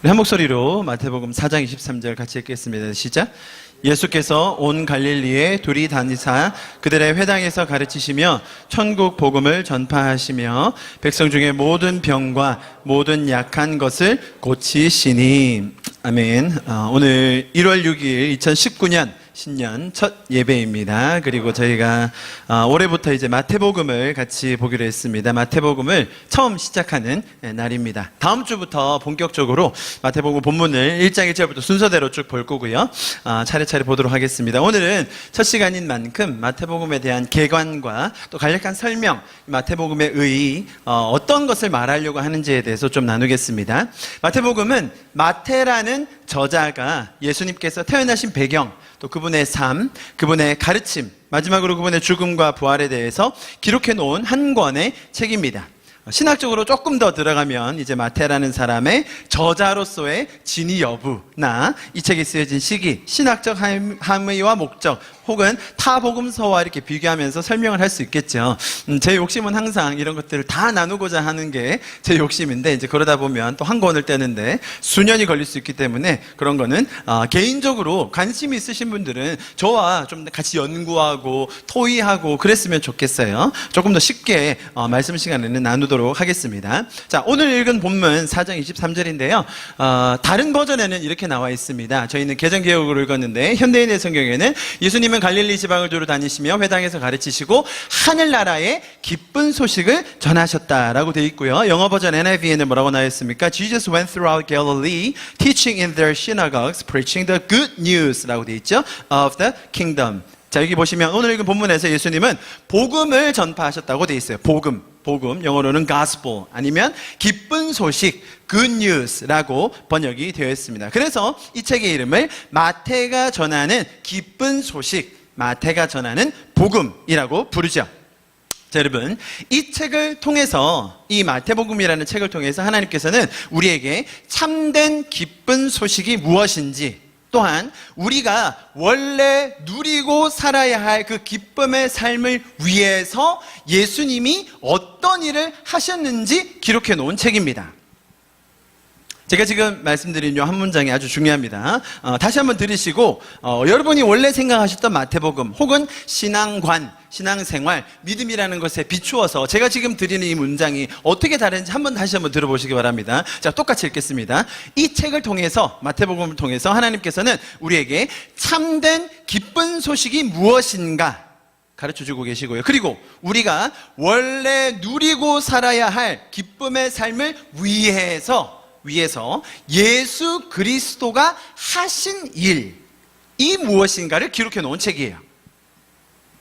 우리 한 목소리로 마태복음 4장 23절 같이 읽겠습니다. 시작. 예수께서 온 갈릴리에 두리 다니사 그들의 회당에서 가르치시며 천국 복음을 전파하시며 백성 중에 모든 병과 모든 약한 것을 고치시니. 아멘. 오늘 1월 6일 2019년 신년 첫 예배입니다. 그리고 저희가 올해부터 이제 마태복음을 같이 보기로 했습니다. 마태복음을 처음 시작하는 날입니다. 다음 주부터 본격적으로 마태복음 본문을 1장 1절부터 순서대로 쭉 볼 거고요. 차례차례 보도록 하겠습니다. 오늘은 첫 시간인 만큼 마태복음에 대한 개관과 또 간략한 설명, 마태복음의 의의, 어떤 것을 말하려고 하는지에 대해서 좀 나누겠습니다. 마태복음은 마태라는 저자가 예수님께서 태어나신 배경, 또 그분의 삶, 그분의 가르침, 마지막으로 그분의 죽음과 부활에 대해서 기록해 놓은 한 권의 책입니다. 신학적으로 조금 더 들어가면 이제 마태라는 사람의 저자로서의 진위 여부나 이 책이 쓰여진 시기, 신학적 함의와 목적, 혹은 타 복음서와 이렇게 비교하면서 설명을 할 수 있겠죠. 제 욕심은 항상 이런 것들을 다 나누고자 하는 게 제 욕심인데, 이제 그러다 보면 또 한 권을 떼는데 수년이 걸릴 수 있기 때문에 그런 거는 개인적으로 관심이 있으신 분들은 저와 좀 같이 연구하고 토의하고 그랬으면 좋겠어요. 조금 더 쉽게 말씀 시간에는 나누도록 하겠습니다. 자, 오늘 읽은 본문 4장 23절인데요. 다른 버전에는 이렇게 나와 있습니다. 저희는 개정개혁으로 읽었는데 현대인의 성경에는 예수님은 갈릴리 지방을 두루 다니시며 회당에서 가르치시고 하늘나라의 기쁜 소식을 전하셨다라고 되어 있고요. 영어 버전 NIV에는 뭐라고 나와 있습니까? Jesus went throughout Galilee, teaching in their synagogues, preaching the good news라고 되어 있죠. Of the kingdom. 자, 여기 보시면 오늘 읽은 본문에서 예수님은 복음을 전파하셨다고 되어 있어요. 복음, 영어로는 gospel, 아니면 기쁜 소식, good news라고 번역이 되어 있습니다. 그래서 이 책의 이름을 마태가 전하는 기쁜 소식, 마태가 전하는 복음이라고 부르죠. 자, 여러분, 이 책을 통해서, 이 마태복음이라는 책을 통해서 하나님께서는 우리에게 참된 기쁜 소식이 무엇인지, 또한 우리가 원래 누리고 살아야 할 그 기쁨의 삶을 위해서 예수님이 어떤 일을 하셨는지 기록해 놓은 책입니다. 제가 지금 말씀드린 요 한 문장이 아주 중요합니다. 다시 한번 들으시고 여러분이 원래 생각하셨던 마태복음 혹은 신앙관, 신앙생활, 믿음이라는 것에 비추어서 제가 지금 드리는 이 문장이 어떻게 다른지 다시 한번 들어보시기 바랍니다. 자, 똑같이 읽겠습니다. 이 책을 통해서, 마태복음을 통해서 하나님께서는 우리에게 참된 기쁜 소식이 무엇인가 가르쳐주고 계시고요. 그리고 우리가 원래 누리고 살아야 할 기쁨의 삶을 위해서 예수 그리스도가 하신 일, 이 무엇인가를 기록해 놓은 책이에요.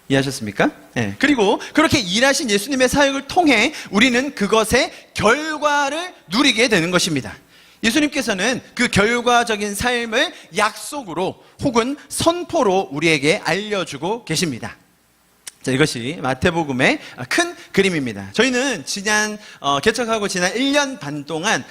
이해하셨습니까? 네. 그리고 그렇게 일하신 예수님의 사역을 통해 우리는 그것의 결과를 누리게 되는 것입니다. 예수님께서는 그 결과적인 삶을 약속으로 혹은 선포로 우리에게 알려주고 계십니다. 자, 이것이 마태복음의 큰 그림입니다. 저희는 개척하고 지난 1년 반 동안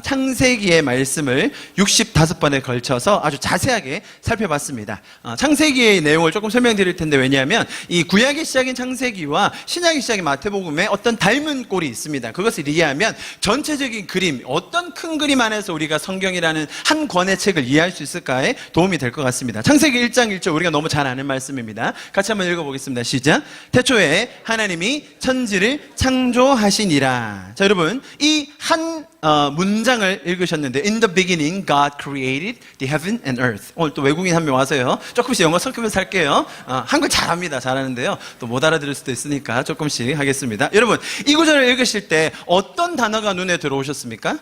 창세기의 말씀을 65번에 걸쳐서 아주 자세하게 살펴봤습니다. 창세기의 내용을 조금 설명드릴 텐데, 왜냐하면 이 구약의 시작인 창세기와 신약의 시작인 마태복음에 어떤 닮은 꼴이 있습니다. 그것을 이해하면 전체적인 그림, 어떤 큰 그림 안에서 우리가 성경이라는 한 권의 책을 이해할 수 있을까에 도움이 될 것 같습니다. 창세기 1장 1절, 우리가 너무 잘 아는 말씀입니다. 같이 한번 읽어보겠습니다. 시작. 태초에 하나님이 천지를 창조하시니라. 자, 여러분, 이 한 문장을 읽으셨는데, In the beginning God created the heaven and earth. 오늘 또 외국인 한 명 와서요, 조금씩 영어 섞으면서 할게요. 한글 잘하는데요, 또 못 알아들을 수도 있으니까 조금씩 하겠습니다. 여러분, 이 구절을 읽으실 때 어떤 단어가 눈에 들어오셨습니까?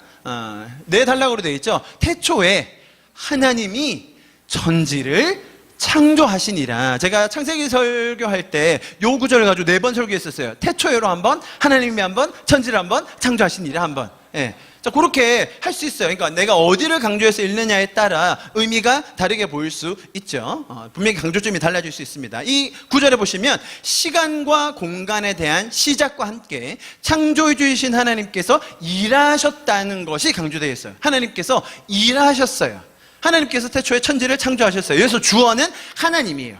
내달라고 되어 있죠. 태초에 하나님이 천지를 창조하시니라. 제가 창세기 설교할 때 요 구절을 가지고 4번 설교했었어요. 태초에로 한번, 하나님이 한번, 천지를 한번, 창조하시니라 한번. 예. 자, 그렇게 할 수 있어요. 그러니까 내가 어디를 강조해서 읽느냐에 따라 의미가 다르게 보일 수 있죠. 분명히 강조점이 달라질 수 있습니다. 이 구절에 보시면 시간과 공간에 대한 시작과 함께 창조해 주신 하나님께서 일하셨다는 것이 강조되어 있어요. 하나님께서 일하셨어요. 하나님께서 태초에 천지를 창조하셨어요. 여기서 주어는 하나님이에요.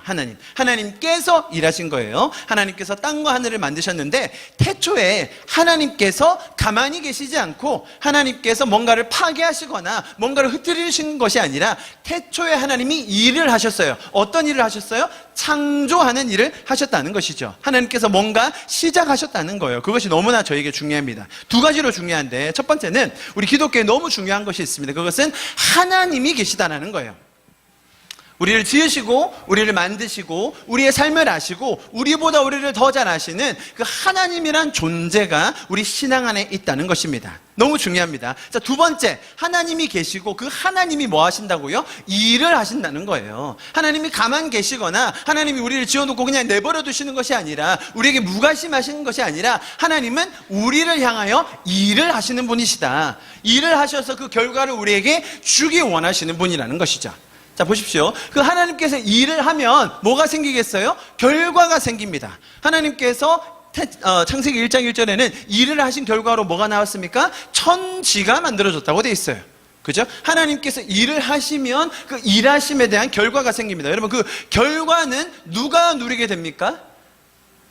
하나님께서 일하신 거예요. 하나님께서 땅과 하늘을 만드셨는데 태초에 하나님께서 가만히 계시지 않고 하나님께서 뭔가를 파괴하시거나 뭔가를 흩뜨리신 것이 아니라 태초에 하나님이 일을 하셨어요. 어떤 일을 하셨어요? 창조하는 일을 하셨다는 것이죠. 하나님께서 뭔가 시작하셨다는 거예요. 그것이 너무나 저에게 중요합니다. 두 가지로 중요한데, 첫 번째는 우리 기독교에 너무 중요한 것이 있습니다. 그것은 하나님이 계시다는 거예요. 우리를 지으시고 우리를 만드시고 우리의 삶을 아시고 우리보다 우리를 더 잘 아시는 그 하나님이란 존재가 우리 신앙 안에 있다는 것입니다. 너무 중요합니다. 자, 두 번째, 하나님이 계시고 그 하나님이 뭐 하신다고요? 일을 하신다는 거예요. 하나님이 가만 계시거나 하나님이 우리를 지어놓고 그냥 내버려 두시는 것이 아니라, 우리에게 무관심하시는 것이 아니라, 하나님은 우리를 향하여 일을 하시는 분이시다. 일을 하셔서 그 결과를 우리에게 주기 원하시는 분이라는 것이죠. 자, 보십시오. 그 하나님께서 일을 하면 뭐가 생기겠어요? 결과가 생깁니다. 하나님께서 창세기 1장 1절에는 일을 하신 결과로 뭐가 나왔습니까? 천지가 만들어졌다고 되어 있어요. 그죠? 하나님께서 일을 하시면 그 일하심에 대한 결과가 생깁니다. 여러분, 그 결과는 누가 누리게 됩니까?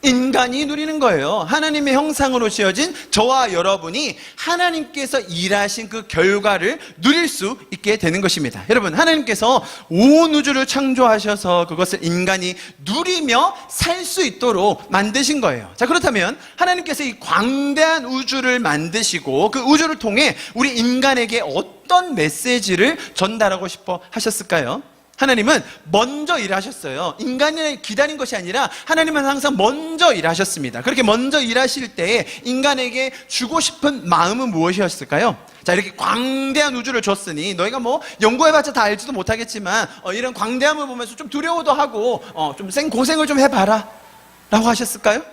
인간이 누리는 거예요. 하나님의 형상으로 지어진 저와 여러분이 하나님께서 일하신 그 결과를 누릴 수 있게 되는 것입니다. 여러분, 하나님께서 온 우주를 창조하셔서 그것을 인간이 누리며 살 수 있도록 만드신 거예요. 자, 그렇다면 하나님께서 이 광대한 우주를 만드시고 그 우주를 통해 우리 인간에게 어떤 메시지를 전달하고 싶어 하셨을까요? 하나님은 먼저 일하셨어요. 인간이 기다린 것이 아니라 하나님은 항상 먼저 일하셨습니다. 그렇게 먼저 일하실 때에 인간에게 주고 싶은 마음은 무엇이었을까요? 자, 이렇게 광대한 우주를 줬으니 너희가 뭐 연구해봤자 다 알지도 못하겠지만 이런 광대함을 보면서 좀 두려워도 하고 좀 고생을 좀 해봐라 라고 하셨을까요?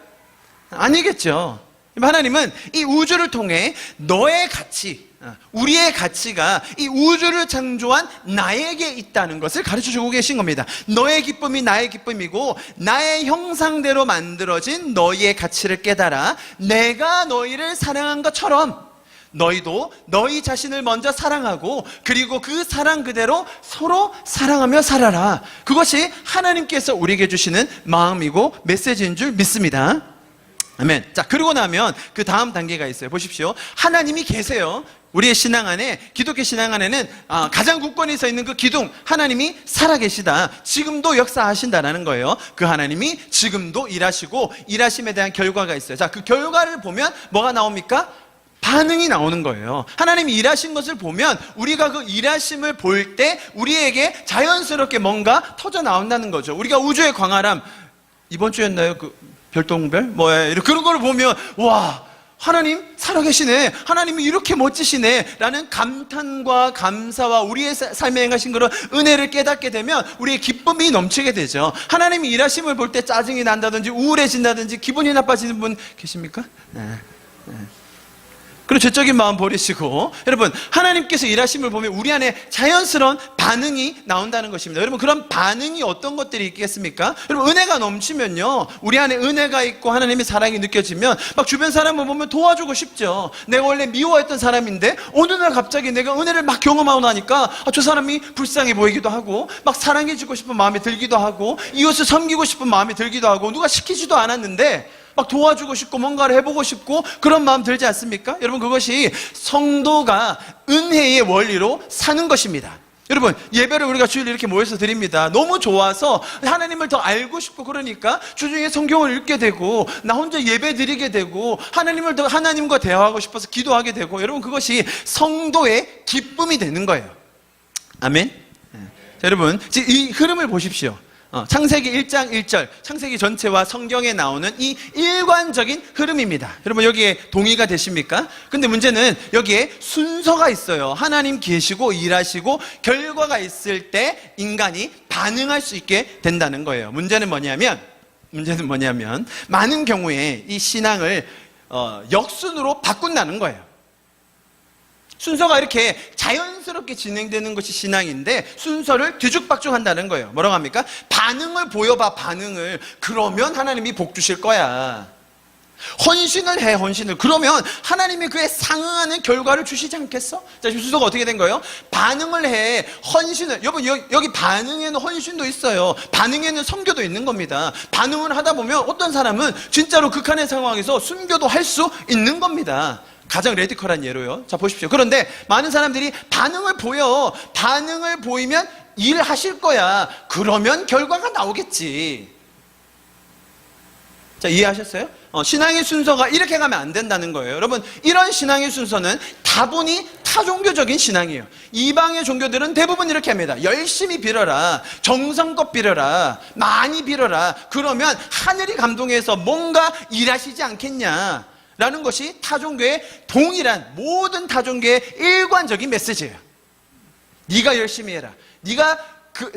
아니겠죠. 하나님은 이 우주를 통해 너의 가치, 우리의 가치가 이 우주를 창조한 나에게 있다는 것을 가르쳐주고 계신 겁니다. 너의 기쁨이 나의 기쁨이고 나의 형상대로 만들어진 너희의 가치를 깨달아 내가 너희를 사랑한 것처럼 너희도 너희 자신을 먼저 사랑하고 그리고 그 사랑 그대로 서로 사랑하며 살아라. 그것이 하나님께서 우리에게 주시는 마음이고 메시지인 줄 믿습니다. 아멘. 자, 그러고 나면 그 다음 단계가 있어요. 보십시오. 하나님이 계세요. 우리의 신앙 안에, 기독교 신앙 안에는 가장 굳건히 서 있는 그 기둥, 하나님이 살아계시다. 지금도 역사하신다라는 거예요. 그 하나님이 지금도 일하시고 일하심에 대한 결과가 있어요. 자, 그 결과를 보면 뭐가 나옵니까? 반응이 나오는 거예요. 하나님이 일하신 것을 보면 우리가 그 일하심을 볼 때 우리에게 자연스럽게 뭔가 터져 나온다는 거죠. 우리가 우주의 광활함, 이번 주였나요? 별똥별? 그런 걸 보면, 와, 하나님 살아계시네. 하나님이 이렇게 멋지시네. 라는 감탄과 감사와 우리의 삶에 행하신 그런 은혜를 깨닫게 되면 우리의 기쁨이 넘치게 되죠. 하나님이 일하심을 볼 때 짜증이 난다든지 우울해진다든지 기분이 나빠지는 분 계십니까? 네. 그리고 죄적인 마음 버리시고, 여러분, 하나님께서 일하심을 보면 우리 안에 자연스러운 반응이 나온다는 것입니다. 여러분, 그런 반응이 어떤 것들이 있겠습니까? 여러분, 은혜가 넘치면요, 우리 안에 은혜가 있고 하나님의 사랑이 느껴지면 막 주변 사람을 보면 도와주고 싶죠. 내가 원래 미워했던 사람인데 어느 날 갑자기 내가 은혜를 막 경험하고 나니까 저 사람이 불쌍해 보이기도 하고 막 사랑해주고 싶은 마음이 들기도 하고 이웃을 섬기고 싶은 마음이 들기도 하고 누가 시키지도 않았는데 막 도와주고 싶고 뭔가를 해보고 싶고 그런 마음 들지 않습니까? 여러분, 그것이 성도가 은혜의 원리로 사는 것입니다. 여러분, 예배를 우리가 주일에 이렇게 모여서 드립니다. 너무 좋아서 하나님을 더 알고 싶고 그러니까 주중에 성경을 읽게 되고 나 혼자 예배 드리게 되고 하나님을 더 하나님과 대화하고 싶어서 기도하게 되고, 여러분, 그것이 성도의 기쁨이 되는 거예요. 아멘. 자, 여러분, 지금 이 흐름을 보십시오. 창세기 1장 1절, 창세기 전체와 성경에 나오는 이 일관적인 흐름입니다. 여러분, 여기에 동의가 되십니까? 근데 문제는 여기에 순서가 있어요. 하나님 계시고 일하시고 결과가 있을 때 인간이 반응할 수 있게 된다는 거예요. 문제는 뭐냐면 많은 경우에 이 신앙을 역순으로 바꾼다는 거예요. 순서가 이렇게 자연스럽게 진행되는 것이 신앙인데 순서를 뒤죽박죽 한다는 거예요. 뭐라고 합니까? 반응을 보여봐, 반응을. 그러면 하나님이 복 주실 거야. 헌신을 해, 헌신을. 그러면 하나님이 그에 상응하는 결과를 주시지 않겠어? 자, 순서가 어떻게 된 거예요? 반응을 해, 헌신을. 여러분, 여기 반응에는 헌신도 있어요. 반응에는 선교도 있는 겁니다. 반응을 하다 보면 어떤 사람은 진짜로 극한의 상황에서 순교도 할 수 있는 겁니다. 가장 레디컬한 예로요. 자, 보십시오. 그런데 많은 사람들이 반응을 보여. 반응을 보이면 일하실 거야. 그러면 결과가 나오겠지. 자, 이해하셨어요? 신앙의 순서가 이렇게 가면 안 된다는 거예요. 여러분, 이런 신앙의 순서는 다분히 타종교적인 신앙이에요. 이방의 종교들은 대부분 이렇게 합니다. 열심히 빌어라, 정성껏 빌어라, 많이 빌어라. 그러면 하늘이 감동해서 뭔가 일하시지 않겠냐 라는 것이 타종교의 동일한, 모든 타종교의 일관적인 메시지예요. 네가 열심히 해라, 네가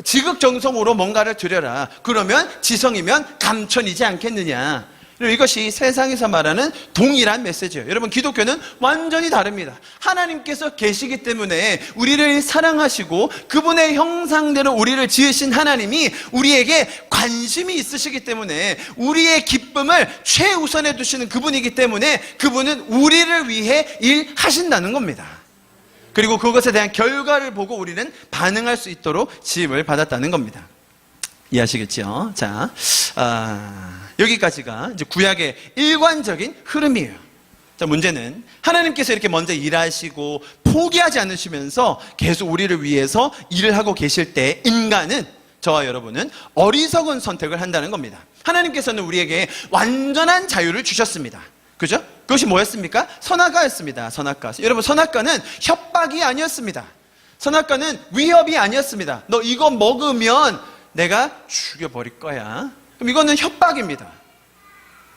지극정성으로 뭔가를 드려라. 그러면 지성이면 감천이지 않겠느냐. 이것이 세상에서 말하는 동일한 메시지예요. 여러분, 기독교는 완전히 다릅니다. 하나님께서 계시기 때문에 우리를 사랑하시고 그분의 형상대로 우리를 지으신 하나님이 우리에게 관심이 있으시기 때문에 우리의 기쁨을 최우선에 두시는 그분이기 때문에 그분은 우리를 위해 일하신다는 겁니다. 그리고 그것에 대한 결과를 보고 우리는 반응할 수 있도록 지음을 받았다는 겁니다. 이해하시겠죠? 자, 여기까지가 이제 구약의 일관적인 흐름이에요. 자, 문제는 하나님께서 이렇게 먼저 일하시고 포기하지 않으시면서 계속 우리를 위해서 일을 하고 계실 때 인간은, 저와 여러분은 어리석은 선택을 한다는 겁니다. 하나님께서는 우리에게 완전한 자유를 주셨습니다. 그죠? 그것이 뭐였습니까? 선악과였습니다. 선악과. 여러분, 선악과는 협박이 아니었습니다. 선악과는 위협이 아니었습니다. 너 이거 먹으면 내가 죽여버릴 거야. 그럼 이거는 협박입니다.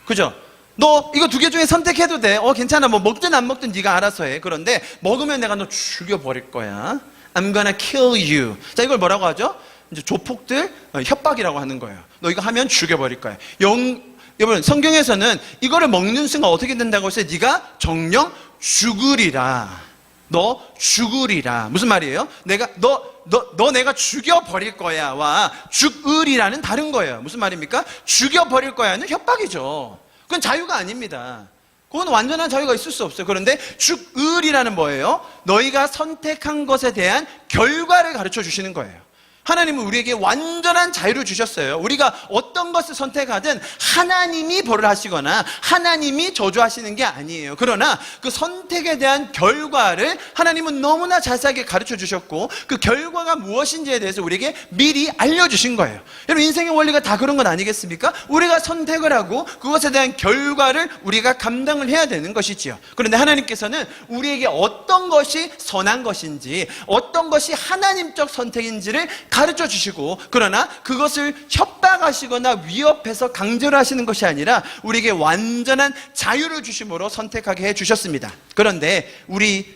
그죠? 너 이거 두 개 중에 선택해도 돼. 괜찮아. 뭐 먹든 안 먹든 네가 알아서 해. 그런데 먹으면 내가 너 죽여버릴 거야. I'm gonna kill you. 자, 이걸 뭐라고 하죠? 이제 조폭들 협박이라고 하는 거예요. 너 이거 하면 죽여버릴 거야. 여러분, 성경에서는 이거를 먹는 순간 어떻게 된다고 했어요? 네가 정령 죽으리라. 너 죽으리라. 무슨 말이에요? 너 내가 죽여버릴 거야와 죽으리라는 다른 거예요. 무슨 말입니까? 죽여버릴 거야는 협박이죠. 그건 자유가 아닙니다. 그건 완전한 자유가 있을 수 없어요. 그런데 죽으리라는 뭐예요? 너희가 선택한 것에 대한 결과를 가르쳐 주시는 거예요. 하나님은 우리에게 완전한 자유를 주셨어요. 우리가 어떤 것을 선택하든 하나님이 벌을 하시거나 하나님이 저주하시는 게 아니에요. 그러나 그 선택에 대한 결과를 하나님은 너무나 자세하게 가르쳐 주셨고 그 결과가 무엇인지에 대해서 우리에게 미리 알려주신 거예요. 여러분, 인생의 원리가 다 그런 건 아니겠습니까? 우리가 선택을 하고 그것에 대한 결과를 우리가 감당을 해야 되는 것이지요. 그런데 하나님께서는 우리에게 어떤 것이 선한 것인지, 어떤 것이 하나님적 선택인지를 가르쳐 주시고, 그러나 그것을 협박하시거나 위협해서 강제로 하시는 것이 아니라 우리에게 완전한 자유를 주심으로 선택하게 해 주셨습니다. 그런데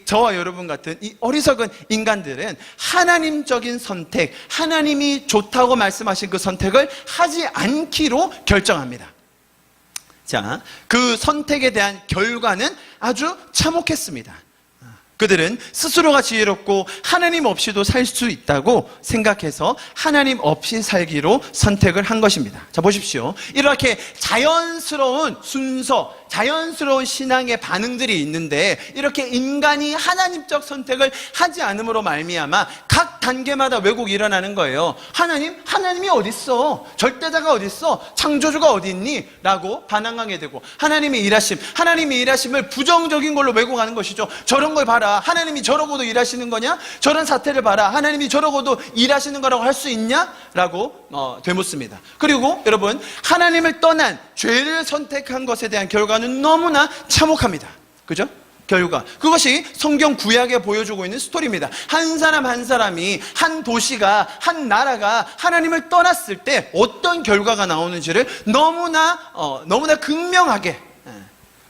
저와 여러분 같은 이 어리석은 인간들은 하나님적인 선택, 하나님이 좋다고 말씀하신 그 선택을 하지 않기로 결정합니다. 자, 그 선택에 대한 결과는 아주 참혹했습니다. 그들은 스스로가 지혜롭고 하나님 없이도 살 수 있다고 생각해서 하나님 없이 살기로 선택을 한 것입니다. 자, 보십시오. 이렇게 자연스러운 순서, 자연스러운 신앙의 반응들이 있는데 이렇게 인간이 하나님적 선택을 하지 않음으로 말미암아 각 단계마다 왜곡이 일어나는 거예요. 하나님이 어딨어? 절대자가 어딨어? 창조주가 어디 있니? 라고 반항하게 되고 하나님의 일하심을 부정적인 걸로 왜곡하는 것이죠. 저런 걸 봐라. 하나님이 저러고도 일하시는 거냐? 저런 사태를 봐라. 하나님이 저러고도 일하시는 거라고 할 수 있냐? 라고 되묻습니다. 그리고 여러분, 하나님을 떠난 죄를 선택한 것에 대한 결과는 너무나 참혹합니다. 그죠? 결과. 그것이 성경 구약에 보여주고 있는 스토리입니다. 한 사람 한 사람이, 한 도시가, 한 나라가 하나님을 떠났을 때 어떤 결과가 나오는지를 너무나 극명하게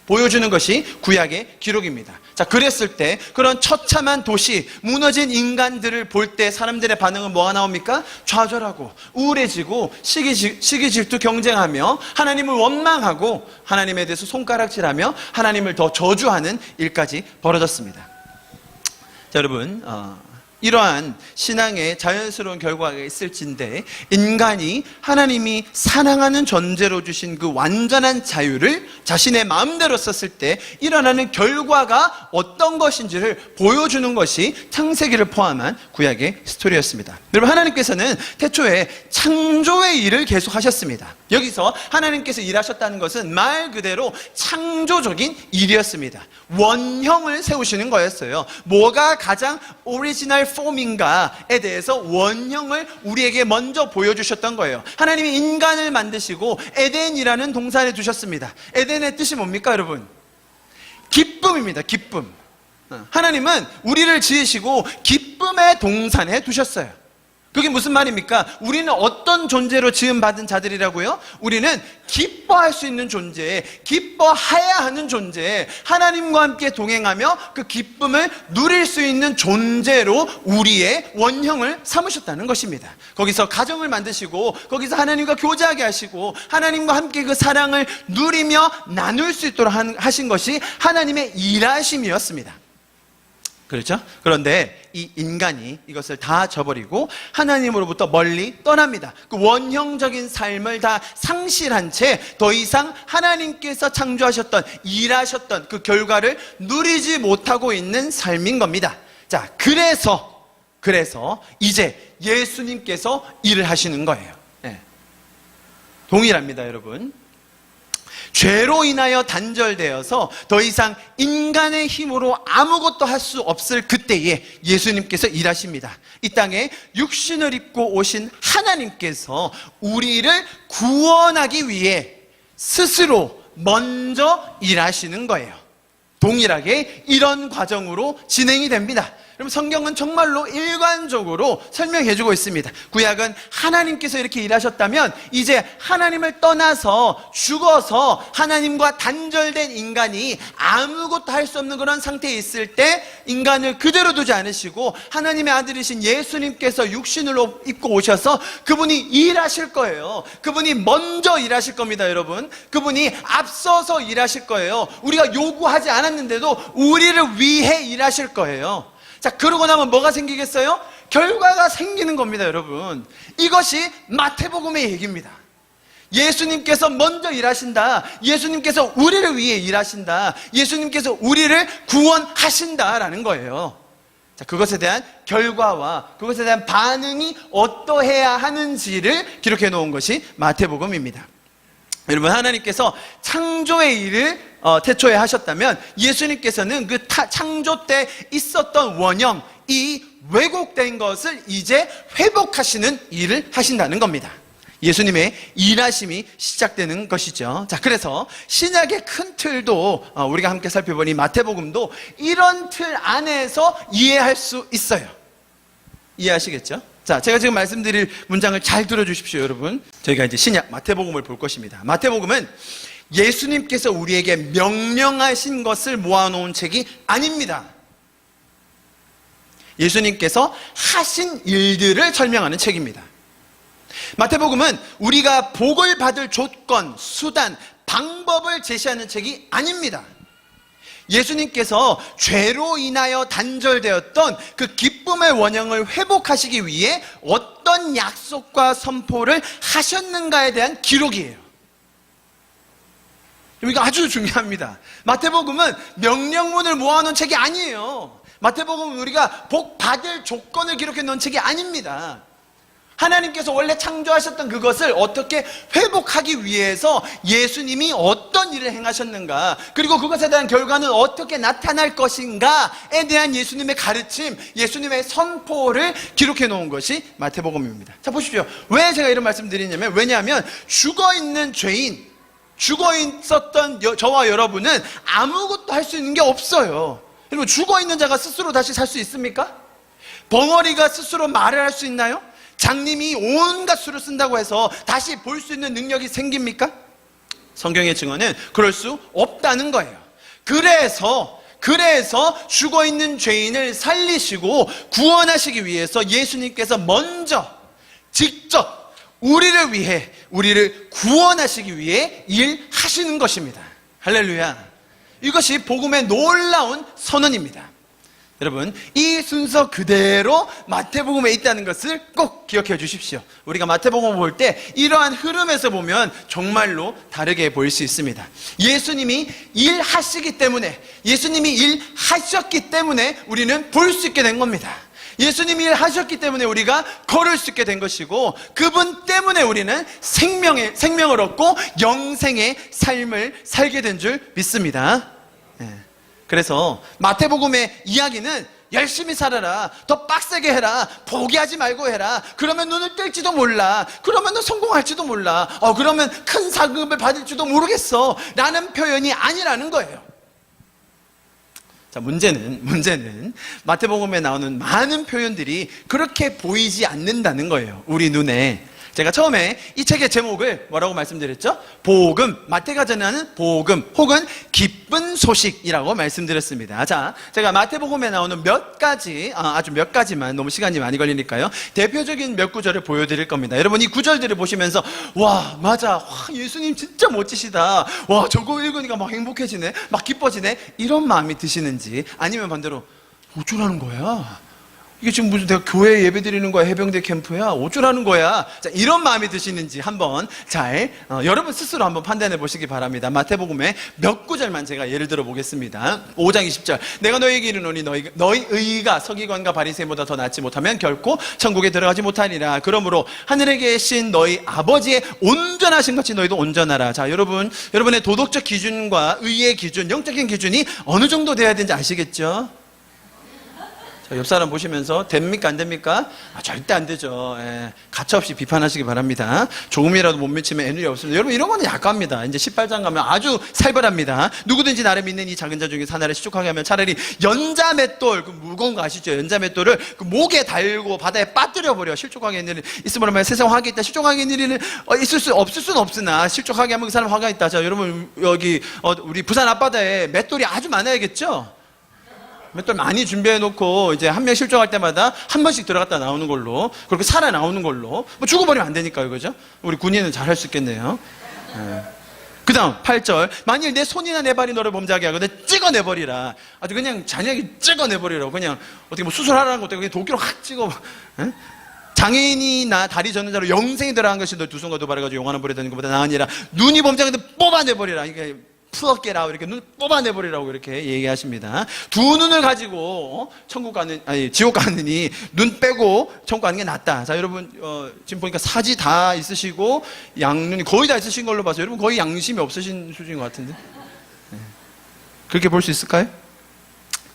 보여주는 것이 구약의 기록입니다. 자, 그랬을 때 그런 처참한 도시, 무너진 인간들을 볼 때 사람들의 반응은 뭐가 나옵니까? 좌절하고 우울해지고 시기 질투 경쟁하며 하나님을 원망하고 하나님에 대해서 손가락질하며 하나님을 더 저주하는 일까지 벌어졌습니다. 자, 여러분, 이러한 신앙의 자연스러운 결과가 있을진데, 인간이 하나님이 사랑하는 존재로 주신 그 완전한 자유를 자신의 마음대로 썼을 때 일어나는 결과가 어떤 것인지를 보여주는 것이 창세기를 포함한 구약의 스토리였습니다. 여러분, 하나님께서는 태초에 창조의 일을 계속 하셨습니다. 여기서 하나님께서 일하셨다는 것은 말 그대로 창조적인 일이었습니다. 원형을 세우시는 거였어요. 뭐가 가장 오리지널 폼인가에 대해서 원형을 우리에게 먼저 보여주셨던 거예요. 하나님이 인간을 만드시고 에덴이라는 동산에 두셨습니다. 에덴의 뜻이 뭡니까, 여러분? 기쁨입니다. 기쁨. 하나님은 우리를 지으시고 기쁨의 동산에 두셨어요. 그게 무슨 말입니까? 우리는 어떤 존재로 지음받은 자들이라고요? 우리는 기뻐할 수 있는 존재, 기뻐해야 하는 존재, 하나님과 함께 동행하며 그 기쁨을 누릴 수 있는 존재로 우리의 원형을 삼으셨다는 것입니다. 거기서 가정을 만드시고, 거기서 하나님과 교제하게 하시고, 하나님과 함께 그 사랑을 누리며 나눌 수 있도록 하신 것이 하나님의 일하심이었습니다. 그렇죠? 그런데 이 인간이 이것을 다 저버리고 하나님으로부터 멀리 떠납니다. 그 원형적인 삶을 다 상실한 채 더 이상 하나님께서 창조하셨던, 일하셨던 그 결과를 누리지 못하고 있는 삶인 겁니다. 자, 그래서 이제 예수님께서 일을 하시는 거예요. 네. 동일합니다, 여러분. 죄로 인하여 단절되어서 더 이상 인간의 힘으로 아무것도 할 수 없을 그때에 예수님께서 일하십니다. 이 땅에 육신을 입고 오신 하나님께서 우리를 구원하기 위해 스스로 먼저 일하시는 거예요. 동일하게 이런 과정으로 진행이 됩니다. 그럼 성경은 정말로 일관적으로 설명해주고 있습니다. 구약은 하나님께서 이렇게 일하셨다면 이제 하나님을 떠나서 죽어서 하나님과 단절된 인간이 아무것도 할 수 없는 그런 상태에 있을 때 인간을 그대로 두지 않으시고 하나님의 아들이신 예수님께서 육신을 입고 오셔서 그분이 일하실 거예요. 그분이 먼저 일하실 겁니다, 여러분. 그분이 앞서서 일하실 거예요. 우리가 요구하지 않았는데도 우리를 위해 일하실 거예요. 자, 그러고 나면 뭐가 생기겠어요? 결과가 생기는 겁니다, 여러분. 이것이 마태복음의 얘기입니다. 예수님께서 먼저 일하신다. 예수님께서 우리를 위해 일하신다. 예수님께서 우리를 구원하신다라는 거예요. 자, 그것에 대한 결과와 그것에 대한 반응이 어떠해야 하는지를 기록해 놓은 것이 마태복음입니다. 여러분, 하나님께서 창조의 일을 태초에 하셨다면 예수님께서는 그 창조 때 있었던 원형, 이 왜곡된 것을 이제 회복하시는 일을 하신다는 겁니다. 예수님의 일하심이 시작되는 것이죠. 자, 그래서 신약의 큰 틀도 우리가 함께 살펴보니 마태복음도 이런 틀 안에서 이해할 수 있어요. 이해하시겠죠? 자, 제가 지금 말씀드릴 문장을 잘 들어주십시오, 여러분. 저희가 이제 신약 마태복음을 볼 것입니다. 마태복음은 예수님께서 우리에게 명령하신 것을 모아놓은 책이 아닙니다. 예수님께서 하신 일들을 설명하는 책입니다. 마태복음은 우리가 복을 받을 조건, 수단, 방법을 제시하는 책이 아닙니다. 예수님께서 죄로 인하여 단절되었던 그 기쁨의 원형을 회복하시기 위해 어떤 약속과 선포를 하셨는가에 대한 기록이에요. 이거 아주 중요합니다. 마태복음은 명령문을 모아놓은 책이 아니에요. 마태복음은 우리가 복 받을 조건을 기록해 놓은 책이 아닙니다. 하나님께서 원래 창조하셨던 그것을 어떻게 회복하기 위해서 예수님이 어떤 일을 행하셨는가, 그리고 그것에 대한 결과는 어떻게 나타날 것인가에 대한 예수님의 가르침, 예수님의 선포를 기록해 놓은 것이 마태복음입니다. 자, 보십시오. 왜 제가 이런 말씀 드리냐면, 왜냐하면 죽어있는 죄인, 죽어있었던 저와 여러분은 아무것도 할 수 있는 게 없어요. 여러분, 죽어있는 자가 스스로 다시 살 수 있습니까? 벙어리가 스스로 말을 할 수 있나요? 장님이 온갖 수를 쓴다고 해서 다시 볼 수 있는 능력이 생깁니까? 성경의 증언은 그럴 수 없다는 거예요. 그래서 죽어있는 죄인을 살리시고 구원하시기 위해서 예수님께서 먼저 직접 우리를 위해, 우리를 구원하시기 위해 일하시는 것입니다. 할렐루야. 이것이 복음의 놀라운 선언입니다. 여러분, 이 순서 그대로 마태복음에 있다는 것을 꼭 기억해 주십시오. 우리가 마태복음을 볼 때 이러한 흐름에서 보면 정말로 다르게 보일 수 있습니다. 예수님이 일하시기 때문에, 예수님이 일하셨기 때문에 우리는 볼 수 있게 된 겁니다. 예수님이 일하셨기 때문에 우리가 걸을 수 있게 된 것이고, 그분 때문에 우리는 생명을 얻고 영생의 삶을 살게 된 줄 믿습니다. 그래서 마태복음의 이야기는 열심히 살아라, 더 빡세게 해라, 포기하지 말고 해라, 그러면 눈을 뜰지도 몰라, 그러면 너 성공할지도 몰라, 그러면 큰 상급을 받을지도 모르겠어 라는 표현이 아니라는 거예요. 자, 문제는 마태복음에 나오는 많은 표현들이 그렇게 보이지 않는다는 거예요, 우리 눈에. 제가 처음에 이 책의 제목을 뭐라고 말씀드렸죠? 복음, 마태가 전하는 복음 혹은 기쁜 소식이라고 말씀드렸습니다. 자, 제가 마태복음에 나오는 몇 가지, 아주 몇 가지만, 너무 시간이 많이 걸리니까요, 대표적인 몇 구절을 보여드릴 겁니다. 여러분, 이 구절들을 보시면서 와, 맞아, 와, 예수님 진짜 멋지시다, 와, 저거 읽으니까 막 행복해지네, 막 기뻐지네, 이런 마음이 드시는지, 아니면 반대로 어쩌라는 거야, 이게 지금 무슨 내가 교회 예배 드리는 거야, 해병대 캠프야, 어쩌라는 거야, 자, 이런 마음이 드시는지 한번 잘 여러분 스스로 한번 판단해 보시기 바랍니다. 마태복음의 몇 구절만 제가 예를 들어 보겠습니다. 5장 20절, 내가 너희에게 이르노니 너희 의가 서기관과 바리새인보다 더 낫지 못하면 결코 천국에 들어가지 못하리라. 그러므로 하늘에 계신 너희 아버지의 온전하신 같이 너희도 온전하라. 자, 여러분의 도덕적 기준과 의의 기준, 영적인 기준이 어느 정도 돼야 되는지 아시겠죠? 옆 사람 보시면서 됩니까 안 됩니까? 절대 안 되죠. 가차없이 비판하시기 바랍니다. 조금이라도 못 미치면 애누리 없습니다. 여러분, 이런 거는 약합니다. 이제 18장 가면 아주 살벌합니다. 누구든지 나를 믿는 이 작은 자 중에서 하나를 실족하게 하면 차라리 연자맷돌, 그 무거운 거 아시죠? 연자맷돌을 그 목에 달고 바다에 빠뜨려 버려. 실족하게 하는 일은 있으므로 말해 세상 화가 있다. 실족하게 하는 일은 없을 수는 없으나 실족하게 하면 그 사람 화가 있다. 자, 여러분, 여기 우리 부산 앞바다에 맷돌이 아주 많아야겠죠? 맷돌 많이 준비해 놓고 이제 한 명 실종할 때마다 한 번씩 들어갔다 나오는 걸로, 그렇게 살아 나오는 걸로, 뭐 죽어버리면 안 되니까요, 그죠? 우리 군인은 잘 할 수 있겠네요. 그 다음 8절, 만일 내 손이나 내 발이 너를 범죄하게 하거든 찍어내버리라. 아주 그냥 잔인하게 찍어내버리라고. 그냥 어떻게 뭐 수술하라는 것도 그냥 도끼로 확 찍어. 장애인이나 다리 젖는 자로 영생이 들어간 것이 너 두 손과 두 발을 가지고 용하는 불에 던진 것보다 나으니라. 눈이 범죄하거든 뽑아내버리라. 이게 풀어깨라, 이렇게 눈 뽑아내버리라고 이렇게 얘기하십니다. 두 눈을 가지고 지옥 가느니 눈 빼고 천국 가는 게 낫다. 자, 여러분, 지금 보니까 사지 다 있으시고 양눈이 거의 다 있으신 걸로 봐서 여러분 거의 양심이 없으신 수준인 것 같은데, 그렇게 볼 수 있을까요?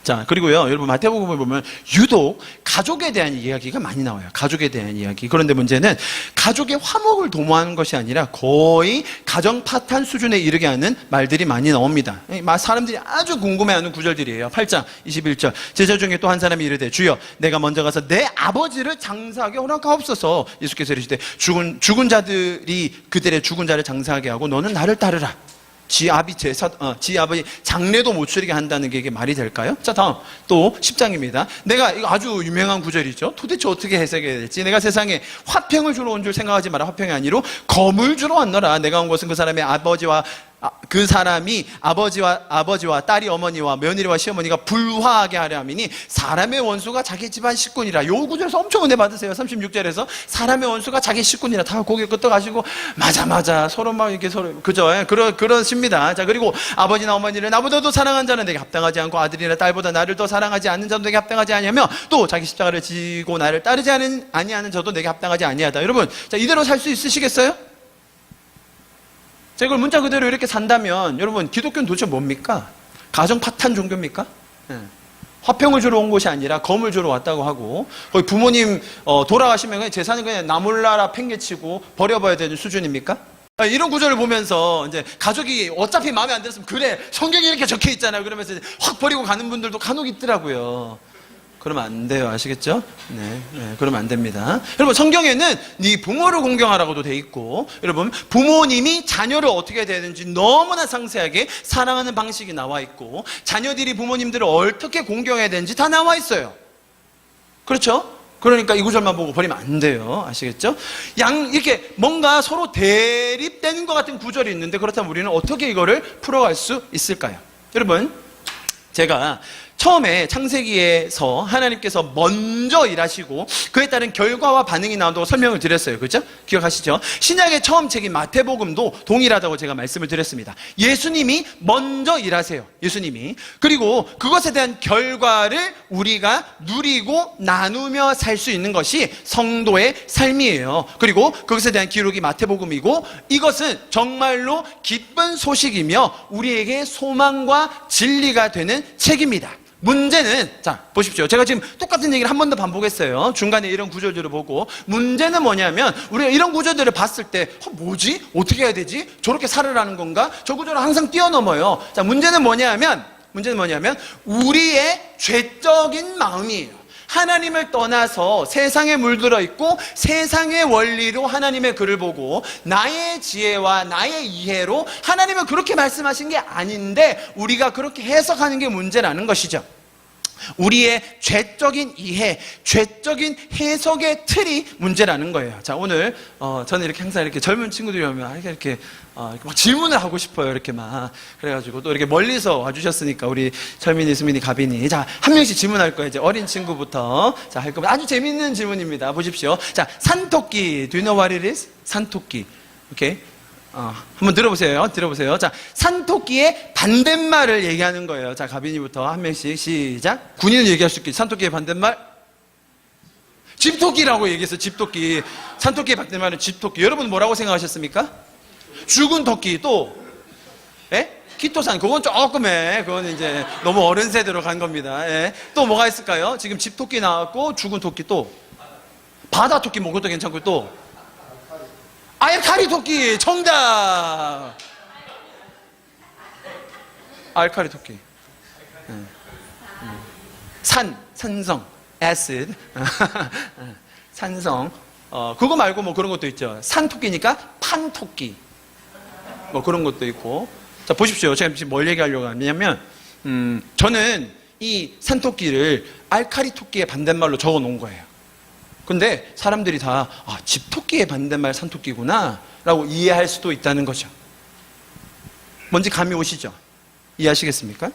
자, 그리고요, 여러분, 마태복음을 보면 유독 가족에 대한 이야기가 많이 나와요. 가족에 대한 이야기. 그런데 문제는 가족의 화목을 도모하는 것이 아니라 거의 가정 파탄 수준에 이르게 하는 말들이 많이 나옵니다. 사람들이 아주 궁금해하는 구절들이에요. 8장 21절, 제자 중에 또 한 사람이 이르되 주여 내가 먼저 가서 내 아버지를 장사하게 허락하옵소서. 예수께서 이르시되 죽은 자들이 그들의 죽은 자를 장사하게 하고 너는 나를 따르라. 지 아버지 장례도 못 치르게 한다는 게 이게 말이 될까요? 자, 다음 또 10장입니다. 내가, 이거 아주 유명한 구절이죠. 도대체 어떻게 해석해야 될지. 내가 세상에 화평을 주러 온 줄 생각하지 마라. 화평이 아니로 검을 주러 왔노라. 내가 온 것은 그 사람이 아버지와 딸이 어머니와 며느리와 시어머니가 불화하게 하려 함이니 사람의 원수가 자기 집안 식군이라. 요 구절에서 엄청 은혜 받으세요. 36절에서 사람의 원수가 자기 식군이라. 다 고개 끄덕하시고 맞아 서로 막 이렇게 서로, 그죠? 그러십니다. 자, 그리고 아버지나 어머니를 나보다도 사랑한 자는 내게 합당하지 않고 아들이나 딸보다 나를 더 사랑하지 않는 자도 내게 합당하지 아니하며 또 자기 십자가를 지고 나를 따르지 아니하는 자도 내게 합당하지 아니하다. 여러분, 자, 이대로 살 수 있으시겠어요? 제가 이걸 문자 그대로 이렇게 산다면 여러분, 기독교는 도대체 뭡니까? 가정 파탄 종교입니까? 화평을 주러 온 것이 아니라 검을 주러 왔다고 하고, 거의 부모님 돌아가시면 그냥 재산을 그냥 나 몰라라 팽개치고 버려봐야 되는 수준입니까? 이런 구절을 보면서 이제 가족이 어차피 마음에 안 들었으면 그래 성경에 이렇게 적혀 있잖아요 그러면서 확 버리고 가는 분들도 간혹 있더라고요. 그러면 안 돼요. 아시겠죠? 네, 그러면 안 됩니다. 여러분, 성경에는 네 부모를 공경하라고도 돼 있고, 여러분, 부모님이 자녀를 어떻게 해야 되는지 너무나 상세하게 사랑하는 방식이 나와 있고, 자녀들이 부모님들을 어떻게 공경해야 되는지 다 나와 있어요. 그렇죠? 그러니까 이 구절만 보고 버리면 안 돼요. 아시겠죠? 이렇게 뭔가 서로 대립되는 것 같은 구절이 있는데, 그렇다면 우리는 어떻게 이거를 풀어갈 수 있을까요? 여러분, 제가 처음에 창세기에서 하나님께서 먼저 일하시고 그에 따른 결과와 반응이 나온다고 설명을 드렸어요. 그렇죠? 기억하시죠? 신약의 처음 책인 마태복음도 동일하다고 제가 말씀을 드렸습니다. 예수님이 먼저 일하세요. 예수님이. 그리고 그것에 대한 결과를 우리가 누리고 나누며 살 수 있는 것이 성도의 삶이에요. 그리고 그것에 대한 기록이 마태복음이고, 이것은 정말로 기쁜 소식이며 우리에게 소망과 진리가 되는 책입니다. 문제는, 자, 보십시오. 제가 지금 똑같은 얘기를 한 번 더 반복했어요. 중간에 이런 구절들을 보고. 문제는 뭐냐면, 우리가 이런 구절들을 봤을 때, 뭐지? 어떻게 해야 되지? 저렇게 살으라는 건가? 저 구절을 항상 뛰어넘어요. 자, 문제는 뭐냐면, 우리의 죄적인 마음이에요. 하나님을 떠나서 세상에 물들어 있고 세상의 원리로 하나님의 글을 보고 나의 지혜와 나의 이해로 하나님은 그렇게 말씀하신 게 아닌데 우리가 그렇게 해석하는 게 문제라는 것이죠. 우리의 죄적인 이해, 죄적인 해석의 틀이 문제라는 거예요. 자, 오늘 저는 이렇게 항상 이렇게 젊은 친구들이 오면 이렇게 막 질문을 하고 싶어요. 이렇게 막 그래가지고 또 이렇게 멀리서 와주셨으니까 우리 철민이, 수민이, 가빈이, 자, 한 명씩 질문할 거예요. 이제 어린 친구부터 자, 할 겁니다. 아주 재밌는 질문입니다. 보십시오. 자, 산토끼, do you know what it is? 산토끼. 오케이. 한번 들어보세요. 자, 산토끼의 반대말을 얘기하는 거예요. 자, 가빈이부터 한 명씩 시작. 군인은 얘기할 수 있겠지. 산토끼의 반대말? 집토끼라고 얘기했어요. 집토끼. 산토끼의 반대말은 집토끼. 여러분 뭐라고 생각하셨습니까? 죽은 토끼. 또? 예? 키토산. 그건 조금 그건 이제 너무 어른 세대로 간 겁니다. 예. 또 뭐가 있을까요? 지금 집토끼 나왔고 죽은 토끼 또? 바다 토끼 뭐 그것도 괜찮고 또? 알카리 토끼. 정답. 알카리 토끼. 산성, acid. 산성. 그거 말고 뭐 그런 것도 있죠. 산토끼니까 판토끼. 뭐 그런 것도 있고. 자, 보십시오. 제가 지금 뭘 얘기하려고 하냐면, 저는 이 산토끼를 알카리 토끼의 반대말로 적어 놓은 거예요. 근데 사람들이 다 집토끼의 반대말 산토끼구나 라고 이해할 수도 있다는 거죠. 뭔지 감이 오시죠? 이해하시겠습니까?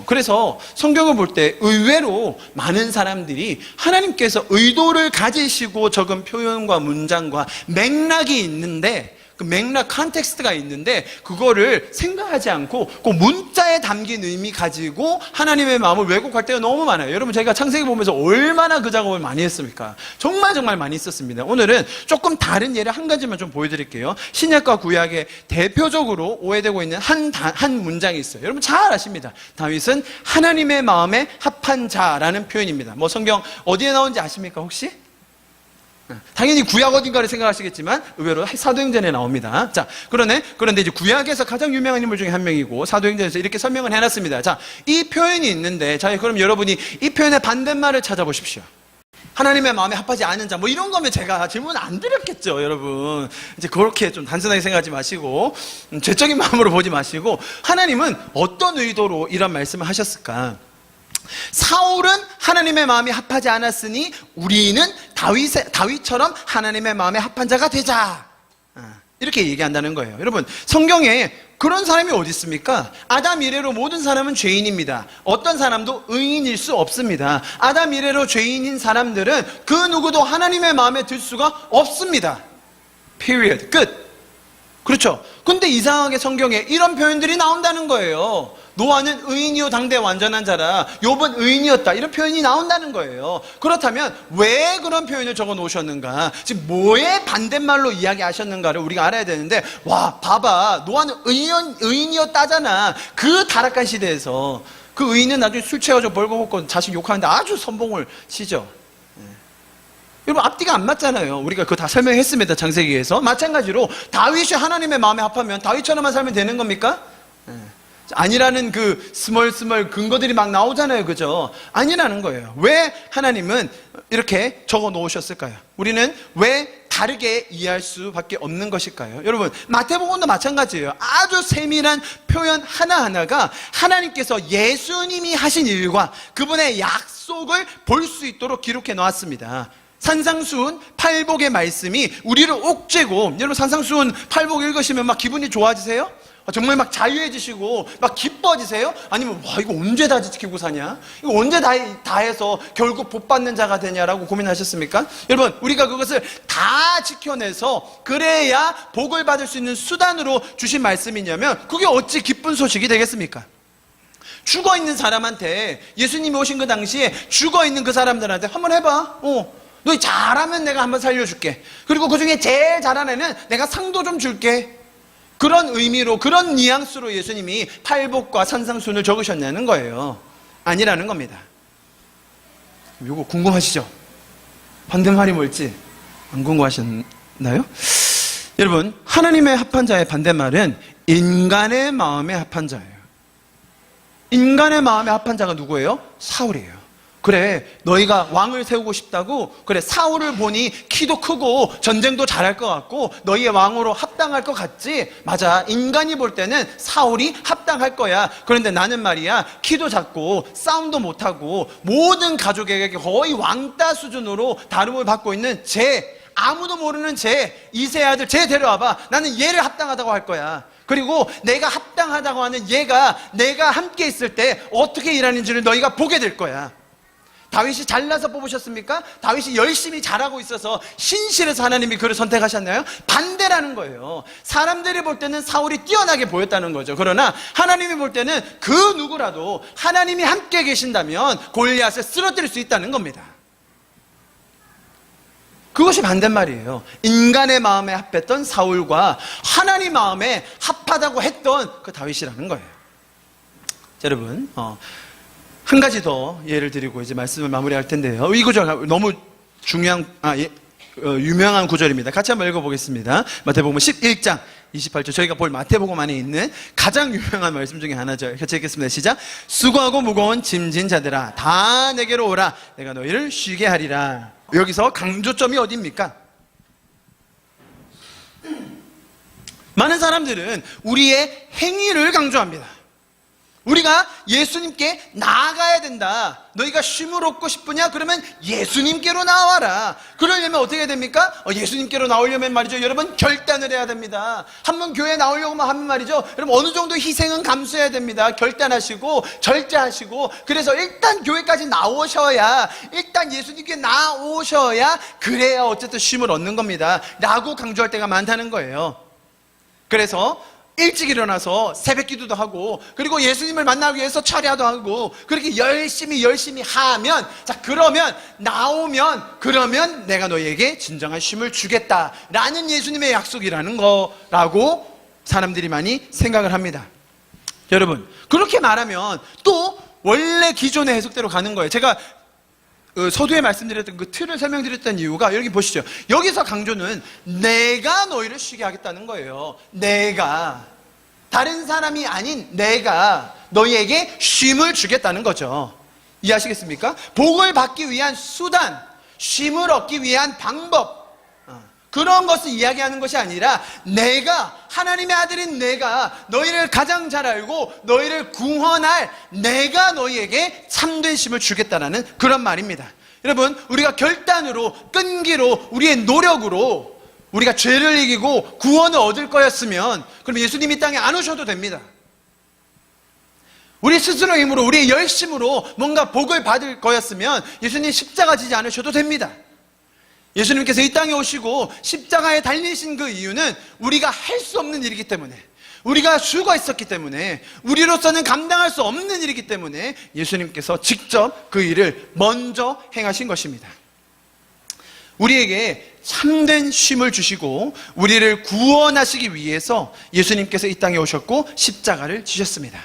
그래서 성경을 볼 때 의외로 많은 사람들이 하나님께서 의도를 가지시고 적은 표현과 문장과 맥락이 있는데, 그 맥락, 컨텍스트가 있는데 그거를 생각하지 않고 그 문자에 담긴 의미 가지고 하나님의 마음을 왜곡할 때가 너무 많아요. 여러분, 저희가 창세기 보면서 얼마나 그 작업을 많이 했습니까? 정말 많이 있었습니다. 오늘은 조금 다른 예를 한 가지만 좀 보여드릴게요. 신약과 구약에 대표적으로 오해되고 있는 한 문장이 있어요. 여러분 잘 아십니다. 다윗은 하나님의 마음에 합한 자라는 표현입니다. 뭐 성경 어디에 나온지 아십니까 혹시? 당연히 구약 어딘가를 생각하시겠지만 의외로 사도행전에 나옵니다. 자, 그런데 이제 구약에서 가장 유명한 인물 중에 한 명이고 사도행전에서 이렇게 설명을 해놨습니다. 자, 이 표현이 있는데, 자, 그럼 여러분이 이 표현의 반대말을 찾아보십시오. 하나님의 마음에 합하지 않은 자, 뭐 이런 거면 제가 질문 안 드렸겠죠, 여러분. 이제 그렇게 좀 단순하게 생각하지 마시고, 죄적인 마음으로 보지 마시고, 하나님은 어떤 의도로 이런 말씀을 하셨을까? 사울은 하나님의 마음에 합하지 않았으니 우리는 다윗처럼 하나님의 마음에 합한 자가 되자. 이렇게 얘기한다는 거예요. 여러분, 성경에 그런 사람이 어디 있습니까? 아담 이래로 모든 사람은 죄인입니다. 어떤 사람도 의인일 수 없습니다. 아담 이래로 죄인인 사람들은 그 누구도 하나님의 마음에 들 수가 없습니다. period. 끝. 그렇죠. 근데 이상하게 성경에 이런 표현들이 나온다는 거예요. 노아는 의인이요 당대 완전한 자라, 욥은 의인이었다, 이런 표현이 나온다는 거예요. 그렇다면 왜 그런 표현을 적어 놓으셨는가, 지금 뭐의 반대말로 이야기하셨는가를 우리가 알아야 되는데, 와, 봐봐, 노아는 의인이었다잖아. 그 타락한 시대에서 그 의인은 나중에 술 취해가지고 벌거벗고 자식 욕하는데 아주 선봉을 치죠. 여러분, 앞뒤가 안 맞잖아요. 우리가 그거 다 설명했습니다. 창세기에서. 마찬가지로 다윗이 하나님의 마음에 합하면 다윗처럼만 살면 되는 겁니까? 아니라는 그 스멀 근거들이 막 나오잖아요. 그죠? 아니라는 거예요. 왜 하나님은 이렇게 적어 놓으셨을까요? 우리는 왜 다르게 이해할 수밖에 없는 것일까요? 여러분, 마태복음도 마찬가지예요. 아주 세밀한 표현 하나하나가 하나님께서 예수님이 하신 일과 그분의 약속을 볼 수 있도록 기록해 놓았습니다. 산상수훈 팔복의 말씀이 우리를 옥죄고, 여러분 산상수훈 팔복 읽으시면 막 기분이 좋아지세요? 정말 막 자유해지시고 막 기뻐지세요? 아니면 와 이거 언제 다 지키고 사냐? 이거 언제 다 해서 결국 복 받는 자가 되냐라고 고민하셨습니까? 여러분, 우리가 그것을 다 지켜내서 그래야 복을 받을 수 있는 수단으로 주신 말씀이냐면 그게 어찌 기쁜 소식이 되겠습니까? 죽어있는 사람한테, 예수님이 오신 그 당시에 죽어있는 그 사람들한테 한번 해봐. 너 잘하면 내가 한번 살려줄게. 그리고 그 중에 제일 잘한 애는 내가 상도 좀 줄게. 그런 의미로, 그런 뉘앙스로 예수님이 팔복과 산상순을 적으셨냐는 거예요. 아니라는 겁니다. 이거 궁금하시죠? 반대말이 뭘지 안 궁금하셨나요? 여러분, 하나님의 합한 자의 반대말은 인간의 마음에 합한 자예요. 인간의 마음에 합한 자가 누구예요? 사울이에요. 그래, 너희가 왕을 세우고 싶다고, 그래, 사울을 보니 키도 크고 전쟁도 잘할 것 같고 너희의 왕으로 합당할 것 같지? 맞아, 인간이 볼 때는 사울이 합당할 거야. 그런데 나는 말이야, 키도 작고 싸움도 못하고 모든 가족에게 거의 왕따 수준으로 다름을 받고 있는 아무도 모르는 이세 아들 데려와봐. 나는 얘를 합당하다고 할 거야. 그리고 내가 합당하다고 하는 얘가 내가 함께 있을 때 어떻게 일하는지를 너희가 보게 될 거야. 다윗이 잘나서 뽑으셨습니까? 다윗이 열심히 잘하고 있어서 신실해서 하나님이 그를 선택하셨나요? 반대라는 거예요. 사람들이 볼 때는 사울이 뛰어나게 보였다는 거죠. 그러나 하나님이 볼 때는 그 누구라도 하나님이 함께 계신다면 골리앗을 쓰러뜨릴 수 있다는 겁니다. 그것이 반대말이에요. 인간의 마음에 합했던 사울과 하나님 마음에 합하다고 했던 그 다윗이라는 거예요. 자, 여러분, 한 가지 더 예를 드리고 이제 말씀을 마무리할 텐데요. 이 구절 너무 유명한 구절입니다. 같이 한번 읽어보겠습니다. 마태복음 11장 28절, 저희가 볼 마태복음 안에 있는 가장 유명한 말씀 중에 하나죠. 같이 읽겠습니다. 시작. 수고하고 무거운 짐진 자들아, 다 내게로 오라. 내가 너희를 쉬게 하리라. 여기서 강조점이 어디입니까? 많은 사람들은 우리의 행위를 강조합니다. 우리가 예수님께 나아가야 된다. 너희가 쉼을 얻고 싶으냐? 그러면 예수님께로 나와라. 그러려면 어떻게 됩니까? 예수님께로 나오려면 말이죠, 여러분, 결단을 해야 됩니다. 한번 교회에 나오려고 하면 말이죠, 여러분, 어느 정도 희생은 감수해야 됩니다. 결단하시고 절제하시고, 그래서 일단 교회까지 나오셔야, 일단 예수님께 나오셔야 그래야 어쨌든 쉼을 얻는 겁니다 라고 강조할 때가 많다는 거예요. 그래서 일찍 일어나서 새벽 기도도 하고, 그리고 예수님을 만나기 위해서 철야도 하고, 그렇게 열심히 하면, 자, 그러면 나오면, 그러면 내가 너희에게 진정한 쉼을 주겠다라는 예수님의 약속이라는 거라고 사람들이 많이 생각을 합니다. 여러분, 그렇게 말하면 또 원래 기존의 해석대로 가는 거예요. 제가 서두에 말씀드렸던 그 틀을 설명드렸던 이유가, 여기 보시죠. 여기서 강조는 내가 너희를 쉬게 하겠다는 거예요. 내가, 다른 사람이 아닌 내가 너희에게 쉼을 주겠다는 거죠. 이해하시겠습니까? 복을 받기 위한 수단, 쉼을 얻기 위한 방법, 그런 것을 이야기하는 것이 아니라 내가, 하나님의 아들인 내가 너희를 가장 잘 알고 너희를 구원할 내가 너희에게 참된 쉼을 주겠다라는 그런 말입니다. 여러분, 우리가 결단으로, 끈기로, 우리의 노력으로 우리가 죄를 이기고 구원을 얻을 거였으면 그럼 예수님이 땅에 안 오셔도 됩니다. 우리 스스로의 힘으로, 우리의 열심으로 뭔가 복을 받을 거였으면 예수님 십자가 지지 않으셔도 됩니다. 예수님께서 이 땅에 오시고 십자가에 달리신 그 이유는 우리가 할 수 없는 일이기 때문에, 우리가 죽어 있었기 때문에, 우리로서는 감당할 수 없는 일이기 때문에 예수님께서 직접 그 일을 먼저 행하신 것입니다. 우리에게 참된 쉼을 주시고 우리를 구원하시기 위해서 예수님께서 이 땅에 오셨고 십자가를 지셨습니다.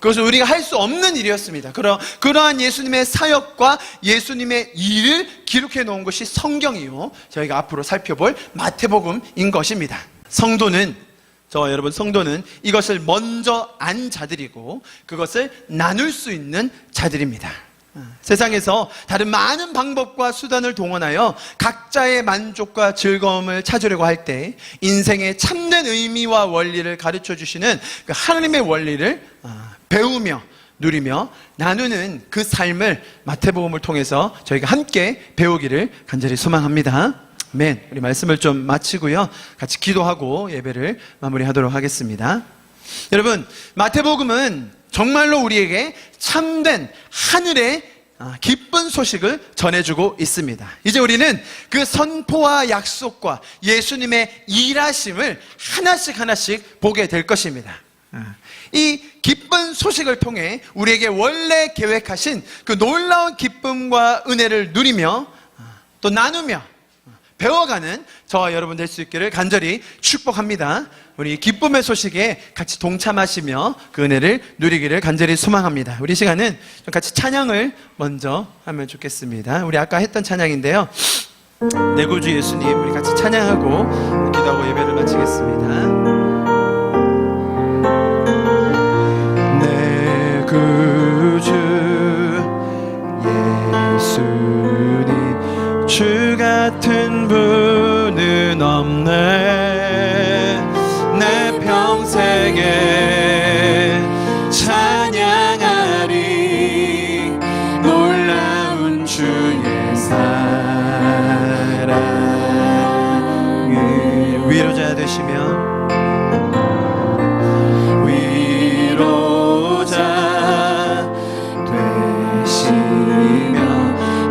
그것은 우리가 할 수 없는 일이었습니다. 그러한 예수님의 사역과 예수님의 일을 기록해 놓은 것이 성경이요, 저희가 앞으로 살펴볼 마태복음인 것입니다. 성도는 이것을 먼저 안 자들이고 그것을 나눌 수 있는 자들입니다. 세상에서 다른 많은 방법과 수단을 동원하여 각자의 만족과 즐거움을 찾으려고 할 때 인생의 참된 의미와 원리를 가르쳐 주시는 그 하나님의 원리를 배우며 누리며 나누는 그 삶을 마태복음을 통해서 저희가 함께 배우기를 간절히 소망합니다. 아멘. 우리 말씀을 좀 마치고요, 같이 기도하고 예배를 마무리하도록 하겠습니다. 여러분, 마태복음은 정말로 우리에게 참된 하늘의 기쁜 소식을 전해주고 있습니다. 이제 우리는 그 선포와 약속과 예수님의 일하심을 하나씩 보게 될 것입니다. 이 기쁜 소식을 통해 우리에게 원래 계획하신 그 놀라운 기쁨과 은혜를 누리며 또 나누며 배워가는 저와 여러분 될 수 있기를 간절히 축복합니다. 우리 기쁨의 소식에 같이 동참하시며 그 은혜를 누리기를 간절히 소망합니다. 우리 시간은 좀 같이 찬양을 먼저 하면 좋겠습니다. 우리 아까 했던 찬양인데요, 내 구주 예수님, 우리 같이 찬양하고 기도하고 예배를 마치겠습니다. 내 구주 예수님, 주 같은 분은 없네. 내 평생에 찬양하리 놀라운 주의 사랑을. 위로자 되시며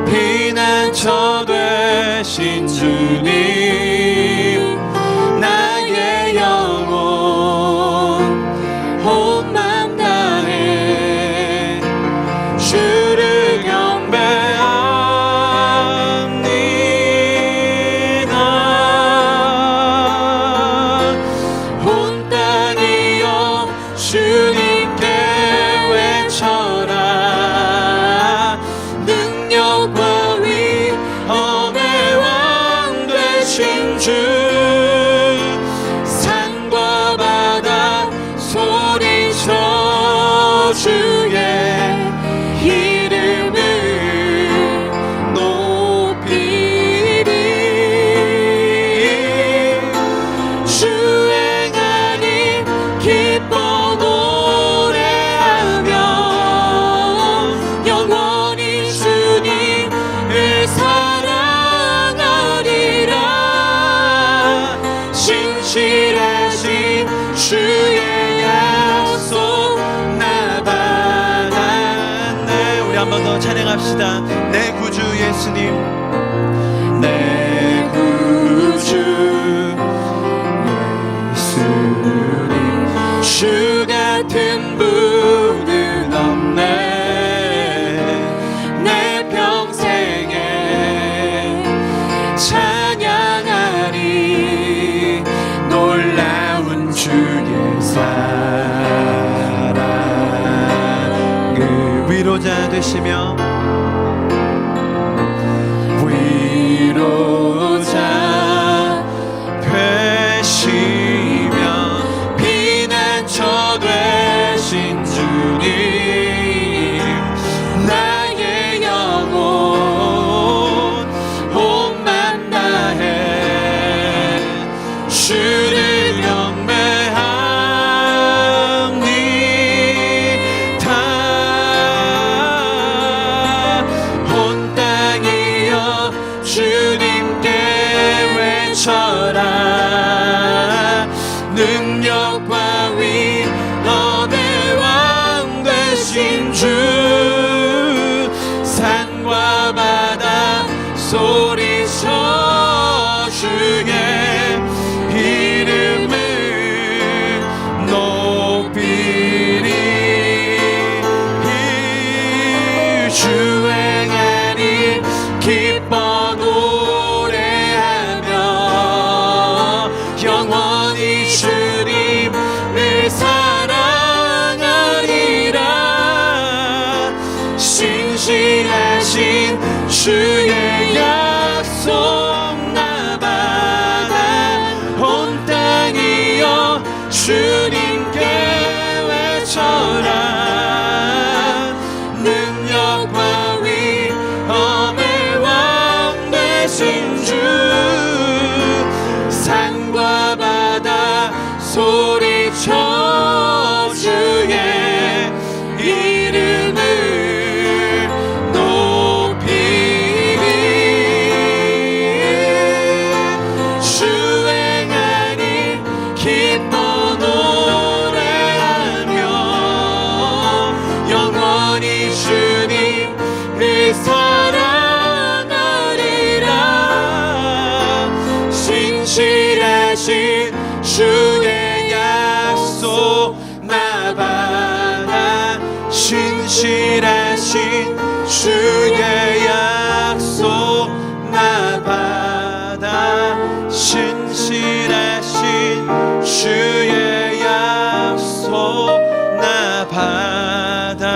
피난처 되신 주님, 나의 영혼 온 맘 다해 주를 경배합니다. 온 땅이여 주님께 외쳐라. 능력과 위엄의 왕 되신 주, 산과 바다 소리쳐 주의 이름을 높이리. 주행하니 기뻐 노래하며 영원히 주님을 사랑하리라. 신실하신 주의 약속 나 받았네. 우리 한 번 더 찬양합시다. 내 구주 예수님, 내 구주 예수님, 주 같은 분은 없네. 내 평생에 찬양하리 놀라운 주의 사랑을. 위로자 되시며 위로자 되시며 피난처 되신 주님, 나의 영혼 온 맘 다해 주를 경배합니다. 온 땅이여 주님께 외쳐라. 능력과 위엄의 왕 되신 주, 산과 바다 소리쳐 주의 이름을 높이리. 주행하니 기뻐 노래하며 영원히 주님을 사랑하리라. 신실하신 주의 약속 나 받았네. 신실하신 주의 약속 나 받아 신실하신 주의 약속 나 받아 신실하신 주의 약속 나 받았네.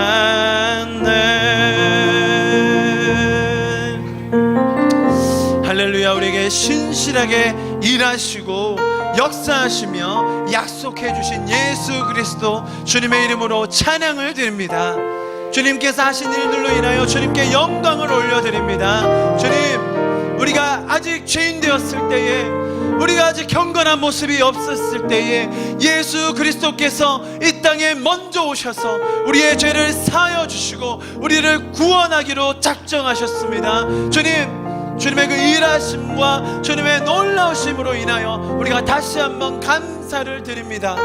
할렐루야. 우리에게 신실하게 일하시고 역사하시며 약속해 주신 예수 그리스도 주님의 이름으로 찬양을 드립니다. 주님께서 하신 일들로 인하여 주님께 영광을 올려드립니다. 주님, 우리가 아직 죄인 되었을 때에, 우리가 아직 경건한 모습이 없었을 때에 예수 그리스도께서 이 땅에 먼저 오셔서 우리의 죄를 사하여 주시고 우리를 구원하기로 작정하셨습니다. 주님의 그 일하심과 주님의 놀라우심으로 인하여 우리가 다시 한번 감사를 드립니다.